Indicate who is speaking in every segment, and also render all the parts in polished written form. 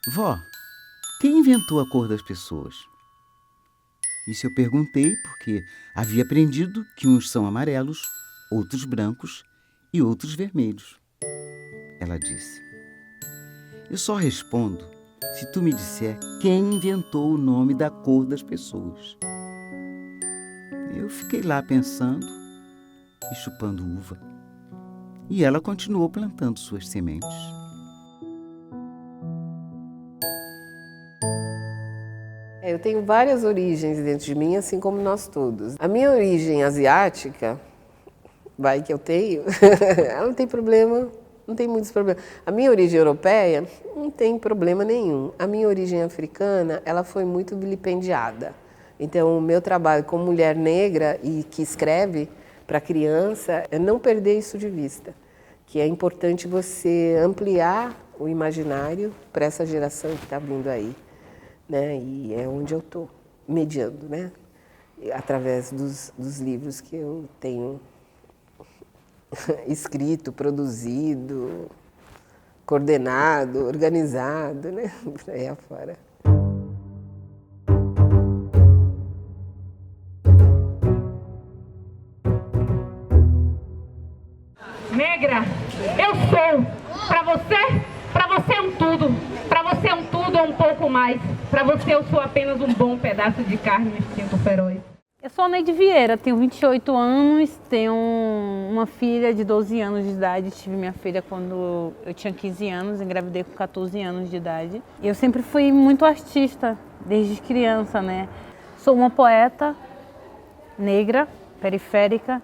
Speaker 1: Vó, quem inventou a cor das pessoas? Isso eu perguntei porque havia aprendido que uns são amarelos, outros brancos e outros vermelhos. Ela disse: eu só respondo se tu me disser quem inventou o nome da cor das pessoas. Eu fiquei lá pensando e chupando uva. E ela continuou plantando suas sementes.
Speaker 2: Eu tenho várias origens dentro de mim, assim como nós todos. A minha origem asiática, vai que eu tenho, ela não tem problema, não tem muitos problemas. A minha origem europeia não tem problema nenhum. A minha origem africana, ela foi muito vilipendiada. Então, o meu trabalho como mulher negra e que escreve para criança é não perder isso de vista, que é importante você ampliar o imaginário para essa geração que está vindo aí, né? E é onde eu estou mediando, né? Através dos livros que eu tenho escrito, produzido, coordenado, organizado, né? Por aí afora.
Speaker 3: Negra, eu sou. Para você é um tudo. Para você é um tudo ou um pouco mais. Para você eu sou apenas um bom pedaço de carne no instinto feroz.
Speaker 4: Eu sou a Neide Vieira, tenho 28 anos, tenho uma filha de 12 anos de idade. Tive minha filha quando eu tinha 15 anos, engravidei com 14 anos de idade. E eu sempre fui muito artista, desde criança, né? Sou uma poeta negra, periférica.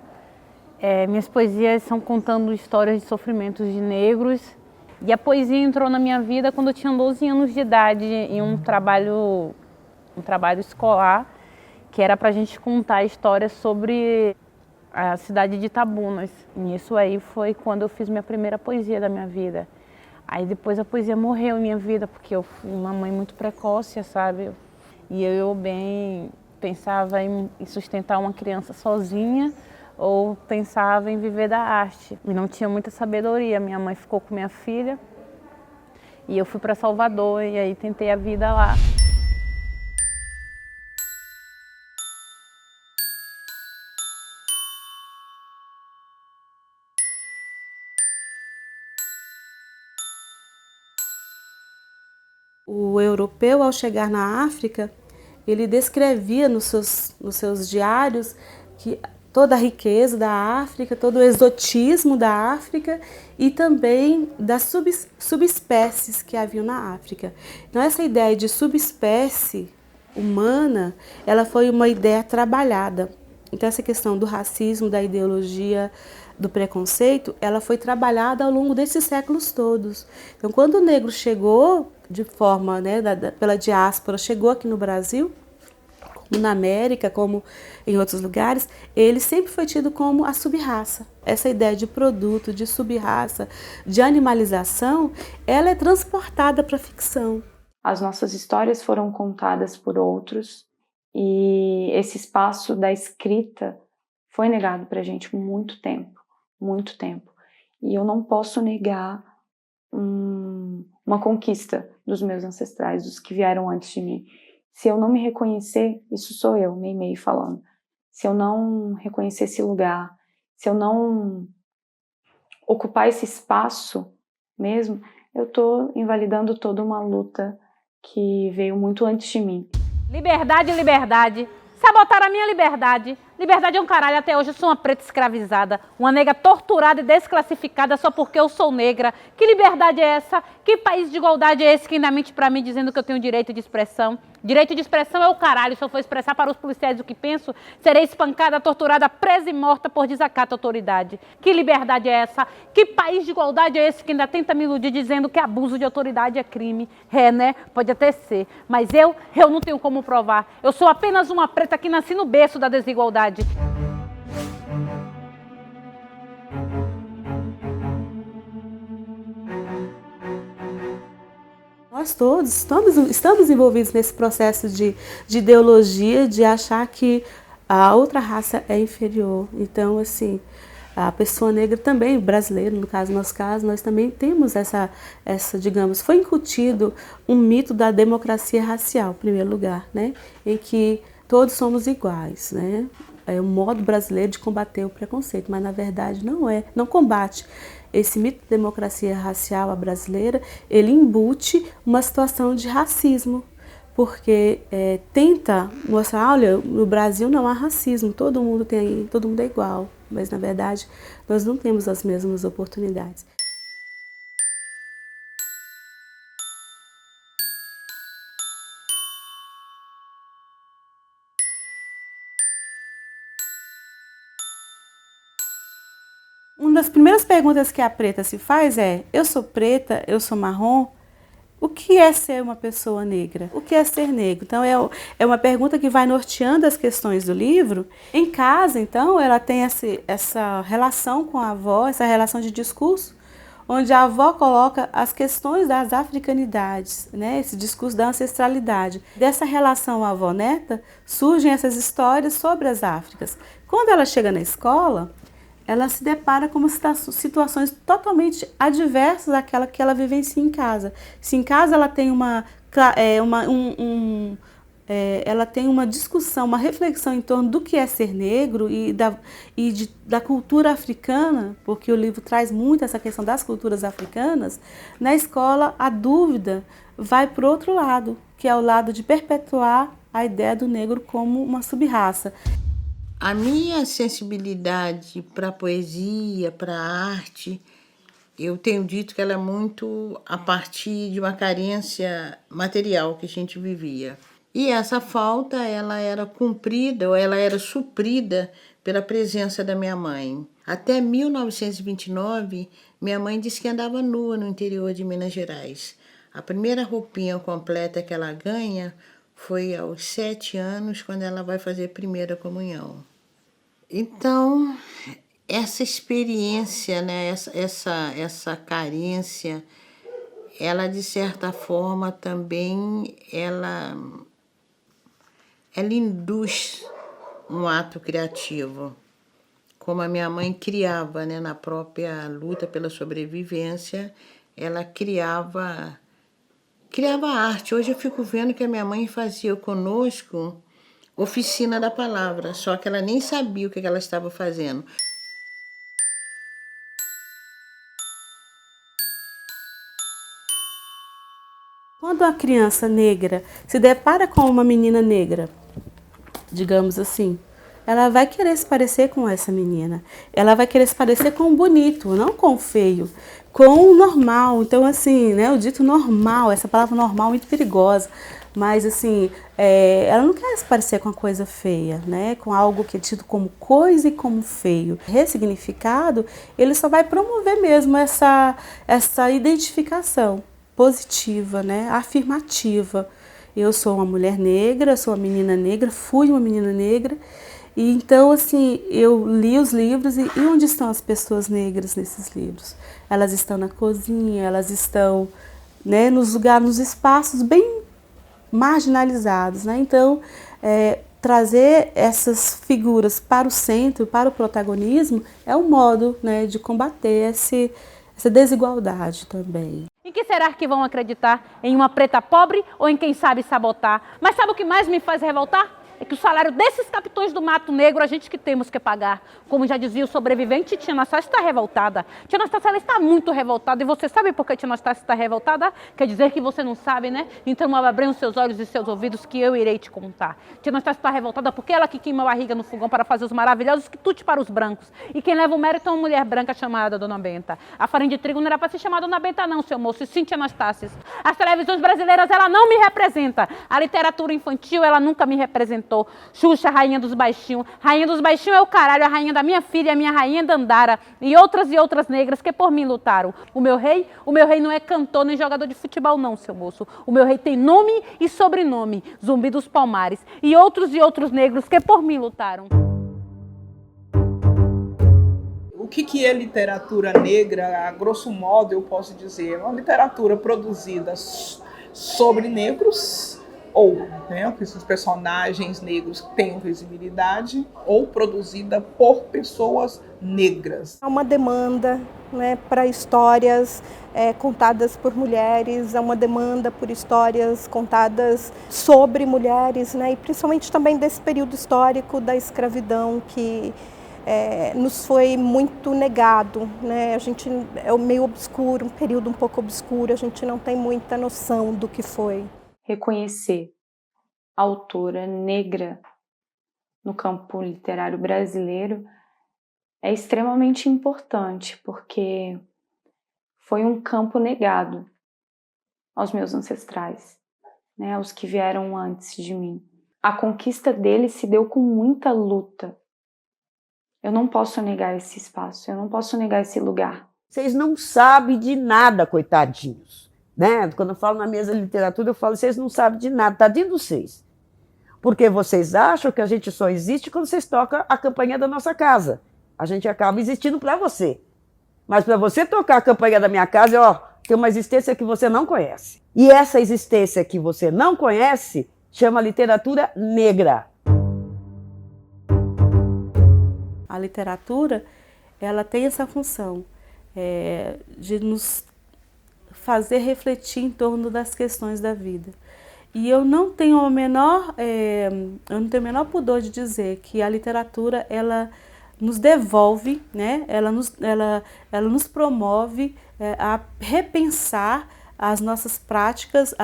Speaker 4: Minhas poesias são contando histórias de sofrimentos de negros. E a poesia entrou na minha vida quando eu tinha 12 anos de idade, em um trabalho escolar, que era para a gente contar histórias sobre a cidade de Itabunas. E isso aí foi quando eu fiz minha primeira poesia da minha vida. Aí depois a poesia morreu em minha vida, porque eu fui uma mãe muito precoce, sabe? E eu bem pensava em sustentar uma criança sozinha, ou pensava em viver da arte. E não tinha muita sabedoria. Minha mãe ficou com minha filha e eu fui para Salvador e aí tentei a vida lá.
Speaker 5: O europeu, ao chegar na África, ele descrevia nos seus diários que toda a riqueza da África, todo o exotismo da África e também das subespécies que haviam na África. Então, essa ideia de subespécie humana, ela foi uma ideia trabalhada. Então, essa questão do racismo, da ideologia, do preconceito, ela foi trabalhada ao longo desses séculos todos. Então, quando o negro chegou de forma, né, pela diáspora, chegou aqui no Brasil, como na América, como em outros lugares, ele sempre foi tido como a sub-raça. Essa ideia de produto, de sub-raça, de animalização, ela é transportada para a ficção.
Speaker 6: As nossas histórias foram contadas por outros e esse espaço da escrita foi negado para a gente por muito tempo, muito tempo. E eu não posso negar uma conquista dos meus ancestrais, dos que vieram antes de mim. Se eu não me reconhecer, isso sou eu, Meimei falando. Se eu não reconhecer esse lugar, se eu não ocupar esse espaço mesmo, eu estou invalidando toda uma luta que veio muito antes de mim.
Speaker 4: Liberdade, liberdade. Sabotaram a minha liberdade. Liberdade é um caralho, até hoje eu sou uma preta escravizada, uma negra torturada e desclassificada só porque eu sou negra. Que liberdade é essa? Que país de igualdade é esse que ainda mente pra mim dizendo que eu tenho direito de expressão? Direito de expressão é o caralho. Se eu for expressar para os policiais o que penso, serei espancada, torturada, presa e morta por desacato à autoridade. Que liberdade é essa? Que país de igualdade é esse que ainda tenta me iludir dizendo que abuso de autoridade é crime? Né? Pode até ser. Mas eu não tenho como provar. Eu sou apenas uma preta que nasci no berço da desigualdade.
Speaker 5: Nós todos estamos envolvidos nesse processo de ideologia, de achar que a outra raça é inferior. Então, assim, A pessoa negra também, brasileira, no caso, nosso caso, nós também temos essa, digamos, foi incutido um mito da democracia racial, em primeiro lugar, né? Em que todos somos iguais, né? É o modo brasileiro de combater o preconceito, mas na verdade não é, não combate. Esse mito de democracia racial a brasileira, ele embute uma situação de racismo, porque tenta mostrar, olha, no Brasil não há racismo, todo mundo é igual, mas na verdade nós não temos as mesmas oportunidades. Uma das primeiras perguntas que a preta se faz é: eu sou preta, eu sou marrom? O que é ser uma pessoa negra? O que é ser negro? Então, é uma pergunta que vai norteando as questões do livro. Em casa, então, ela tem essa relação com a avó, essa relação de discurso, onde a avó coloca as questões das africanidades, né? Esse discurso da ancestralidade. Dessa relação avó-neta, surgem essas histórias sobre as Áfricas. Quando ela chega na escola, ela se depara com situações totalmente adversas daquela que ela vivencia em casa. Se em casa ela tem ela tem uma discussão, uma reflexão em torno do que é ser negro e da cultura africana, porque o livro traz muito essa questão das culturas africanas, na escola a dúvida vai para o outro lado, que é o lado de perpetuar a ideia do negro como uma sub-raça.
Speaker 7: A minha sensibilidade para a poesia, para a arte, eu tenho dito que ela é muito a partir de uma carência material que a gente vivia. E essa falta, ela era cumprida, ou ela era suprida pela presença da minha mãe. Até 1929, minha mãe disse que andava nua no interior de Minas Gerais. A primeira roupinha completa que ela ganha foi aos 7 anos, quando ela vai fazer a primeira comunhão. Então, essa experiência, né, essa carência, ela, de certa forma, também ela induz um ato criativo. Como a minha mãe criava, né, na própria luta pela sobrevivência, ela criava arte. Hoje eu fico vendo que a minha mãe fazia conosco oficina da palavra, só que ela nem sabia o que ela estava fazendo.
Speaker 5: Quando a criança negra se depara com uma menina negra, digamos assim, ela vai querer se parecer com essa menina. Ela vai querer se parecer com o bonito, não com o feio, com o normal. Então, assim, né, o dito normal, essa palavra normal é muito perigosa. Mas, assim, ela não quer se parecer com a coisa feia, né? Com algo que é tido como coisa e como feio. Ressignificado, ele só vai promover mesmo essa identificação positiva, né? Afirmativa. Eu sou uma mulher negra, sou uma menina negra, fui uma menina negra. E então, assim, eu li os livros e onde estão as pessoas negras nesses livros? Elas estão na cozinha, elas estão, né, nos lugares, nos espaços bem marginalizados, né? Então, trazer essas figuras para o centro, para o protagonismo, é um modo, né, de combater essa desigualdade também.
Speaker 3: Em que será que vão acreditar? Em uma preta pobre ou em quem sabe sabotar? Mas sabe o que mais me faz revoltar? É que o salário desses capitões do mato negro a gente que temos que pagar. Como já dizia o sobrevivente, Tia Anastácia está revoltada. Tia Anastácia, ela está muito revoltada. E você sabe por que Tia Anastácia está revoltada? Quer dizer que você não sabe, né? Então abra os seus olhos e seus ouvidos que eu irei te contar. Tia Anastácia está revoltada porque ela que queima a barriga no fogão para fazer os maravilhosos quitutes para os brancos. E quem leva o mérito é uma mulher branca chamada Dona Benta. A farinha de trigo não era para se chamar Dona Benta não, seu moço. E sim, Tia Anastácia. As televisões brasileiras, ela não me representa. A literatura infantil, ela nunca me representou. Xuxa, rainha dos baixinhos. Rainha dos baixinhos é o caralho, a rainha da minha filha, a minha rainha Dandara. E outras negras que por mim lutaram. O meu rei não é cantor nem jogador de futebol não, seu moço. O meu rei tem nome e sobrenome. Zumbi dos Palmares. E outros negros que por mim lutaram.
Speaker 8: O que é literatura negra? A grosso modo, eu posso dizer, é uma literatura produzida sobre negros, ou, né, que esses personagens negros tenham visibilidade, ou produzida por pessoas negras.
Speaker 9: Há uma demanda, né, para histórias contadas por mulheres, há uma demanda por histórias contadas sobre mulheres, né, e principalmente também desse período histórico da escravidão que nos foi muito negado, né? A gente é meio obscuro, um período um pouco obscuro, a gente não tem muita noção do que foi.
Speaker 6: Reconhecer a autora negra no campo literário brasileiro é extremamente importante, porque foi um campo negado aos meus ancestrais, né, aos que vieram antes de mim. A conquista deles se deu com muita luta. Eu não posso negar esse espaço, eu não posso negar esse lugar.
Speaker 10: Vocês não sabem de nada, coitadinhos. Né? Quando eu falo na mesa de literatura, eu falo, vocês não sabem de nada, tadinho de vocês. Porque vocês acham que a gente só existe quando vocês tocam a campainha da nossa casa. A gente acaba existindo para você. Mas para você tocar a campainha da minha casa, ó, tem uma existência que você não conhece. E essa existência que você não conhece chama literatura negra.
Speaker 5: A literatura, ela tem essa função de nos fazer refletir em torno das questões da vida. E eu não tenho o menor pudor de dizer que a literatura, ela nos devolve, né? ela nos promove a repensar as nossas práticas,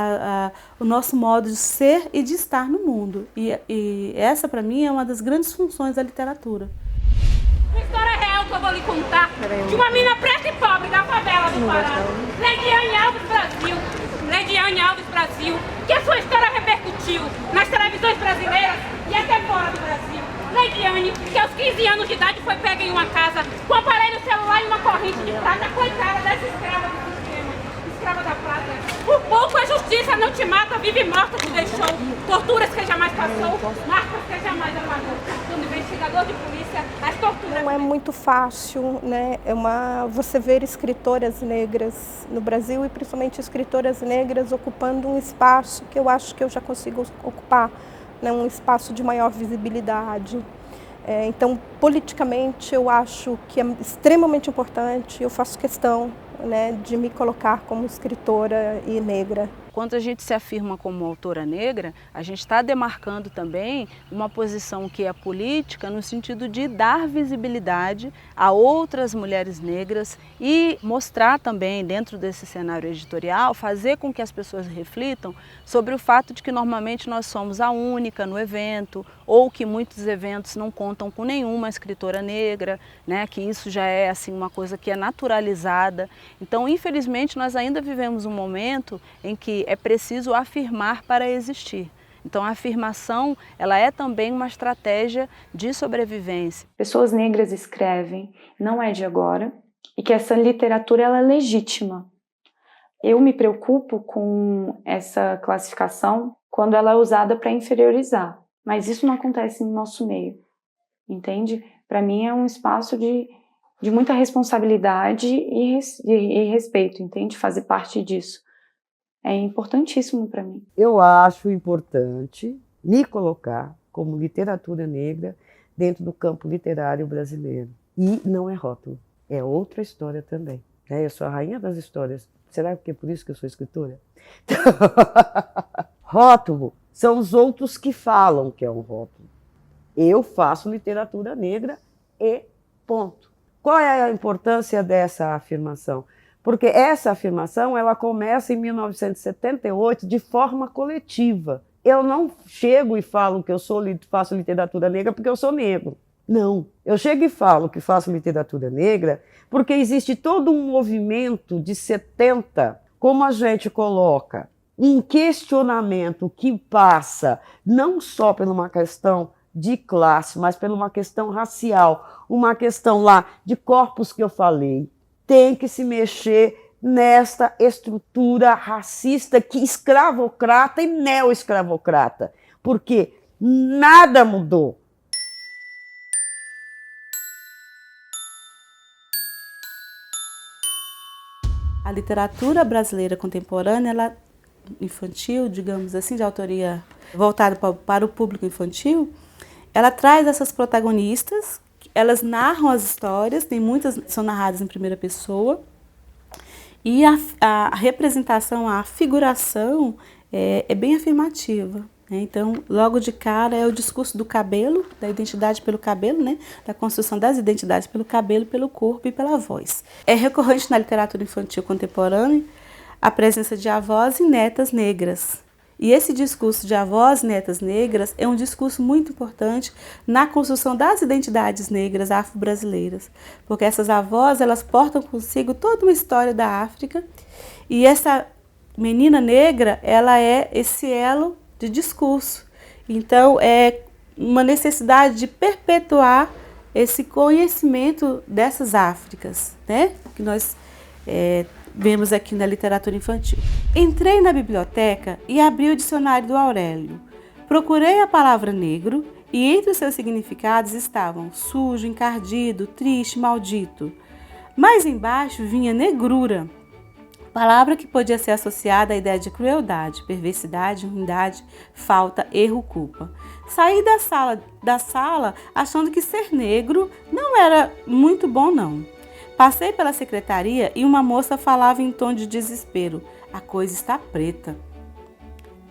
Speaker 5: o nosso modo de ser e de estar no mundo. E essa, para mim, é uma das grandes funções da literatura.
Speaker 3: Uma história real que eu vou lhe contar de uma mina preta e pobre da favela do Pará, Leidiane Alves Brasil. Leidiane Alves Brasil, que a sua história repercutiu nas televisões brasileiras e até fora do Brasil. Leidiane, que aos 15 anos de idade foi pega em uma casa com um aparelho celular e uma corrente de prata, coitada dessa escrava do sistema, escrava da prata. Por pouco a justiça não te mata, vive morta te deixou, torturas que jamais passou, marcas que jamais apagou. Quando investigador de polícia, as torturas...
Speaker 9: Não é muito fácil, né? Você ver escritoras negras no Brasil e principalmente escritoras negras ocupando um espaço que eu acho que eu já consigo ocupar, né? Um espaço de maior visibilidade. Então, politicamente, eu acho que é extremamente importante, eu faço questão, né, de me colocar como escritora e negra.
Speaker 4: Quando a gente se afirma como autora negra, a gente está demarcando também uma posição que é política no sentido de dar visibilidade a outras mulheres negras e mostrar também, dentro desse cenário editorial, fazer com que as pessoas reflitam sobre o fato de que normalmente nós somos a única no evento, ou que muitos eventos não contam com nenhuma escritora negra, né, que isso já é assim, uma coisa que é naturalizada. Então, infelizmente, nós ainda vivemos um momento em que é preciso afirmar para existir. Então, a afirmação, ela é também uma estratégia de sobrevivência.
Speaker 6: Pessoas negras escrevem, não é de agora, e que essa literatura ela é legítima. Eu me preocupo com essa classificação quando ela é usada para inferiorizar, mas isso não acontece no nosso meio, entende? Para mim é um espaço de muita responsabilidade e respeito, entende? Fazer parte disso. É importantíssimo para mim.
Speaker 10: Eu acho importante me colocar como literatura negra dentro do campo literário brasileiro. E não é rótulo, é outra história também. Eu sou a rainha das histórias. Será que é por isso que eu sou escritora? Rótulo são os outros que falam que é um rótulo. Eu faço literatura negra e ponto. Qual é a importância dessa afirmação? Porque essa afirmação ela começa em 1978 de forma coletiva. Eu não chego e falo que eu faço literatura negra porque eu sou negro. Não. Eu chego e falo que faço literatura negra porque existe todo um movimento de 70, como a gente coloca, um questionamento que passa não só por uma questão de classe, mas por uma questão racial, uma questão lá de corpos que eu falei. Tem que se mexer nesta estrutura racista que escravocrata e neo-escravocrata, porque nada mudou.
Speaker 5: A literatura brasileira contemporânea, ela infantil, digamos assim, de autoria voltada para o público infantil, ela traz essas protagonistas, elas narram as histórias, tem muitas são narradas em primeira pessoa, e a representação, a figuração é bem afirmativa. Então, logo de cara é o discurso do cabelo, da identidade pelo cabelo, né? Da construção das identidades pelo cabelo, pelo corpo e pela voz. É recorrente na literatura infantil contemporânea a presença de avós e netas negras. E esse discurso de avós e netas negras é um discurso muito importante na construção das identidades negras afro-brasileiras, porque essas avós, elas portam consigo toda uma história da África, e essa menina negra, ela é esse elo de discurso. Então, é uma necessidade de perpetuar esse conhecimento dessas Áfricas, né? Que nós vemos aqui na literatura infantil. Entrei na biblioteca e abri o dicionário do Aurélio. Procurei a palavra negro e entre os seus significados estavam sujo, encardido, triste, maldito. Mais embaixo vinha negrura, palavra que podia ser associada à ideia de crueldade, perversidade, ruindade, falta, erro, culpa. Saí da sala achando que ser negro não era muito bom, não. Passei pela secretaria e uma moça falava em tom de desespero: a coisa está preta.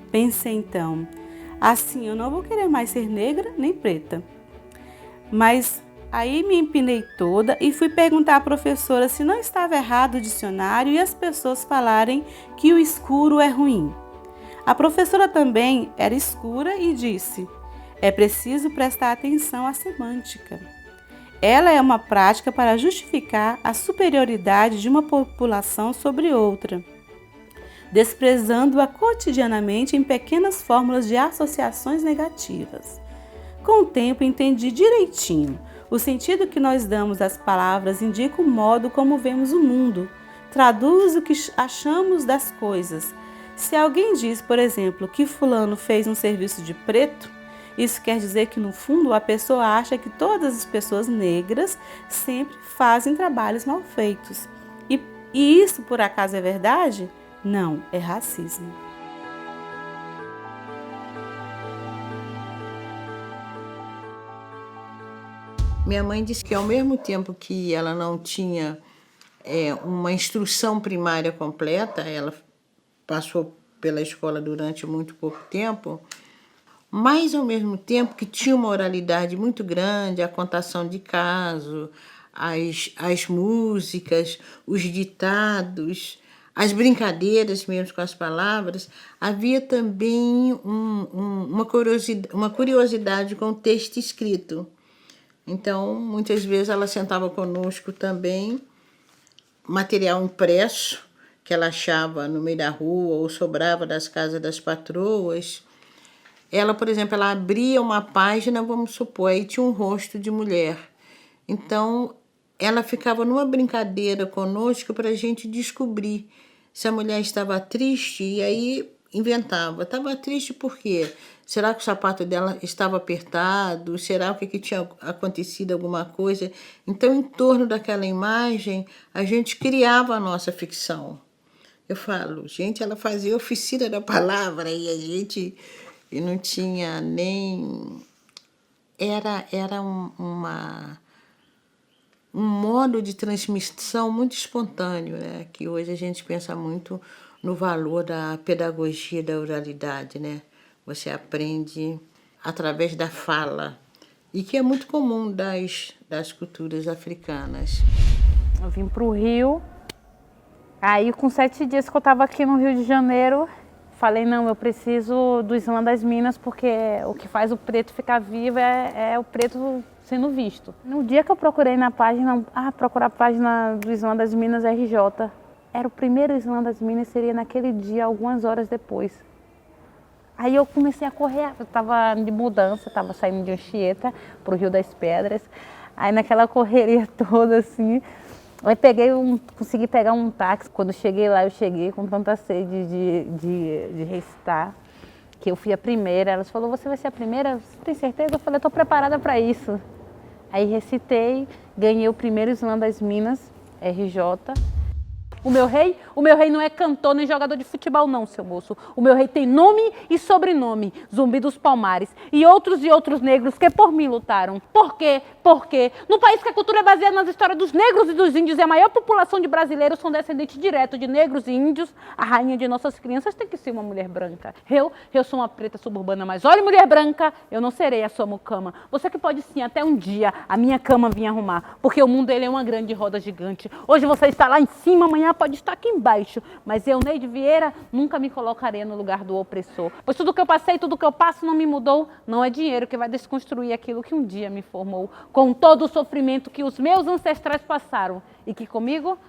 Speaker 5: Pensei então, assim eu não vou querer mais ser negra nem preta. Mas aí me empinei toda e fui perguntar à professora se não estava errado o dicionário e as pessoas falarem que o escuro é ruim. A professora também era escura e disse: é preciso prestar atenção à semântica. Ela é uma prática para justificar a superioridade de uma população sobre outra, desprezando-a cotidianamente em pequenas fórmulas de associações negativas. Com o tempo entendi direitinho. O sentido que nós damos às palavras indica o modo como vemos o mundo, traduz o que achamos das coisas. Se alguém diz, por exemplo, que fulano fez um serviço de preto, isso quer dizer que, no fundo, a pessoa acha que todas as pessoas negras sempre fazem trabalhos mal feitos. E isso, por acaso, é verdade? Não, é racismo.
Speaker 7: Minha mãe disse que, ao mesmo tempo que ela não tinha uma instrução primária completa, ela passou pela escola durante muito pouco tempo, mas, ao mesmo tempo, que tinha uma oralidade muito grande, a contação de caso, as músicas, os ditados, as brincadeiras mesmo com as palavras, havia também uma curiosidade com o texto escrito. Então, muitas vezes ela sentava conosco também, material impresso, que ela achava no meio da rua ou sobrava das casas das patroas. Ela, por exemplo, ela abria uma página, vamos supor, aí tinha um rosto de mulher. Então, ela ficava numa brincadeira conosco para a gente descobrir se a mulher estava triste, e aí inventava. Estava triste por quê? Será que o sapato dela estava apertado? Será que tinha acontecido alguma coisa? Então, em torno daquela imagem, a gente criava a nossa ficção. Eu falo, gente, ela fazia oficina da palavra e a gente... E não tinha nem... Era um modo de transmissão muito espontâneo, né? Que hoje a gente pensa muito no valor da pedagogia da oralidade, né? Você aprende através da fala, e que é muito comum das culturas africanas.
Speaker 4: Eu vim para o Rio, aí com 7 dias que eu estava aqui no Rio de Janeiro, falei, não, eu preciso do Islã das Minas, porque o que faz o preto ficar vivo é o preto sendo visto. No dia que eu procurei na página, procurar a página do Islã das Minas RJ, era o primeiro Islã das Minas, seria naquele dia, algumas horas depois. Aí eu comecei a correr, eu estava de mudança, estava saindo de Anchieta para o Rio das Pedras, aí naquela correria toda assim, aí consegui pegar um táxi. Quando cheguei lá, eu cheguei com tanta sede de recitar, que eu fui a primeira. Elas falaram, você vai ser a primeira? Você tem certeza? Eu falei, estou preparada para isso. Aí recitei, ganhei o primeiro Islã das Minas, RJ.
Speaker 3: O meu rei não é cantor nem jogador de futebol não, seu moço. O meu rei tem nome e sobrenome, Zumbi dos Palmares. E outros negros que por mim lutaram. Por quê? Porque no país que a cultura é baseada nas histórias dos negros e dos índios e a maior população de brasileiros são descendentes diretos de negros e índios, a rainha de nossas crianças tem que ser uma mulher branca. Eu sou uma preta suburbana, mas olha, mulher branca, eu não serei a sua mucama. Você que pode sim, até um dia, a minha cama vir arrumar, porque o mundo ele é uma grande roda gigante. Hoje você está lá em cima, amanhã pode estar aqui embaixo, mas eu, Neide Vieira, nunca me colocarei no lugar do opressor, pois tudo que eu passei, tudo que eu passo não me mudou, não é dinheiro que vai desconstruir aquilo que um dia me formou, com todo o sofrimento que os meus ancestrais passaram e que comigo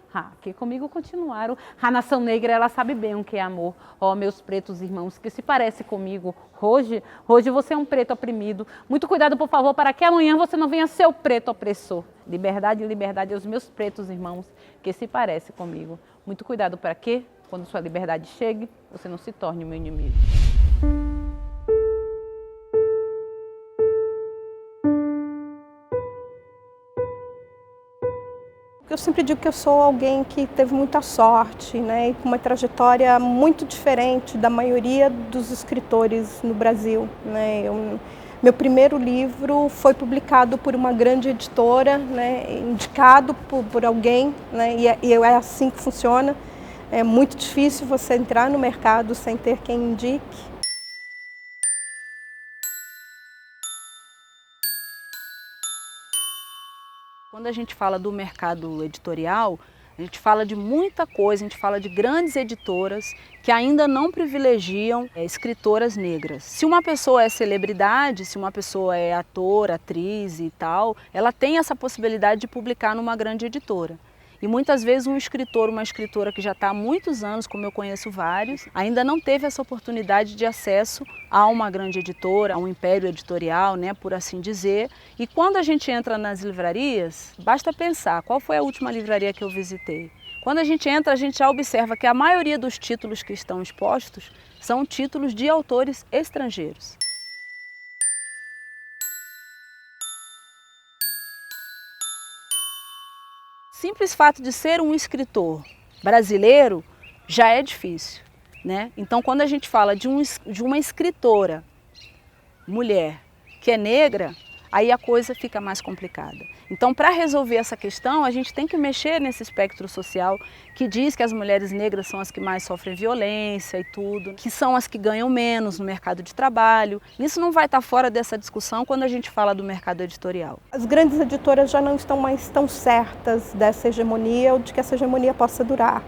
Speaker 3: continuaram. A nação negra, ela sabe bem o que é amor. Ó, meus pretos irmãos, que se parece comigo. Hoje você é um preto oprimido. Muito cuidado, por favor, para que amanhã você não venha ser o preto opressor. Liberdade, liberdade aos meus pretos irmãos, que se parece comigo. Muito cuidado para que, quando sua liberdade chegue, você não se torne o meu inimigo.
Speaker 9: Eu sempre digo que eu sou alguém que teve muita sorte, né, e com uma trajetória muito diferente da maioria dos escritores no Brasil, né. Meu primeiro livro foi publicado por uma grande editora, né, indicado por alguém, né, e é assim que funciona. É muito difícil você entrar no mercado sem ter quem indique.
Speaker 4: Quando a gente fala do mercado editorial, a gente fala de muita coisa, a gente fala de grandes editoras que ainda não privilegiam escritoras negras. Se uma pessoa é celebridade, se uma pessoa é ator, atriz e tal, ela tem essa possibilidade de publicar numa grande editora. E muitas vezes um escritor, uma escritora que já está há muitos anos, como eu conheço vários, ainda não teve essa oportunidade de acesso a uma grande editora, a um império editorial, né, por assim dizer. E quando a gente entra nas livrarias, basta pensar, qual foi a última livraria que eu visitei? Quando a gente entra, a gente já observa que a maioria dos títulos que estão expostos são títulos de autores estrangeiros. Simples fato de ser um escritor brasileiro já é difícil, né? Então, quando a gente fala de uma escritora mulher que é negra, aí a coisa fica mais complicada. Então, para resolver essa questão, a gente tem que mexer nesse espectro social que diz que as mulheres negras são as que mais sofrem violência e tudo, que são as que ganham menos no mercado de trabalho. Isso não vai estar fora dessa discussão quando a gente fala do mercado editorial.
Speaker 9: As grandes editoras já não estão mais tão certas dessa hegemonia ou de que essa hegemonia possa durar.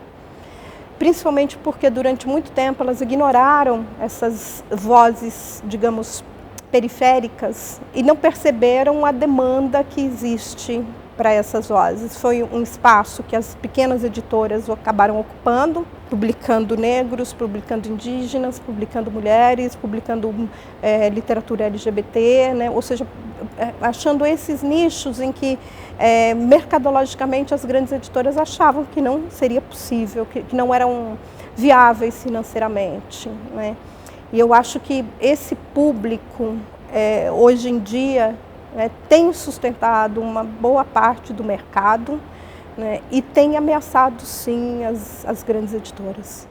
Speaker 9: Principalmente porque durante muito tempo elas ignoraram essas vozes, digamos, periféricas e não perceberam a demanda que existe para essas vozes. Foi um espaço que as pequenas editoras acabaram ocupando, publicando negros, publicando indígenas, publicando mulheres, publicando literatura LGBT, né? Ou seja, achando esses nichos em que mercadologicamente as grandes editoras achavam que não seria possível, que não eram viáveis financeiramente, né? E eu acho que esse público, hoje em dia, tem sustentado uma boa parte do mercado, né, e tem ameaçado, sim, as grandes editoras.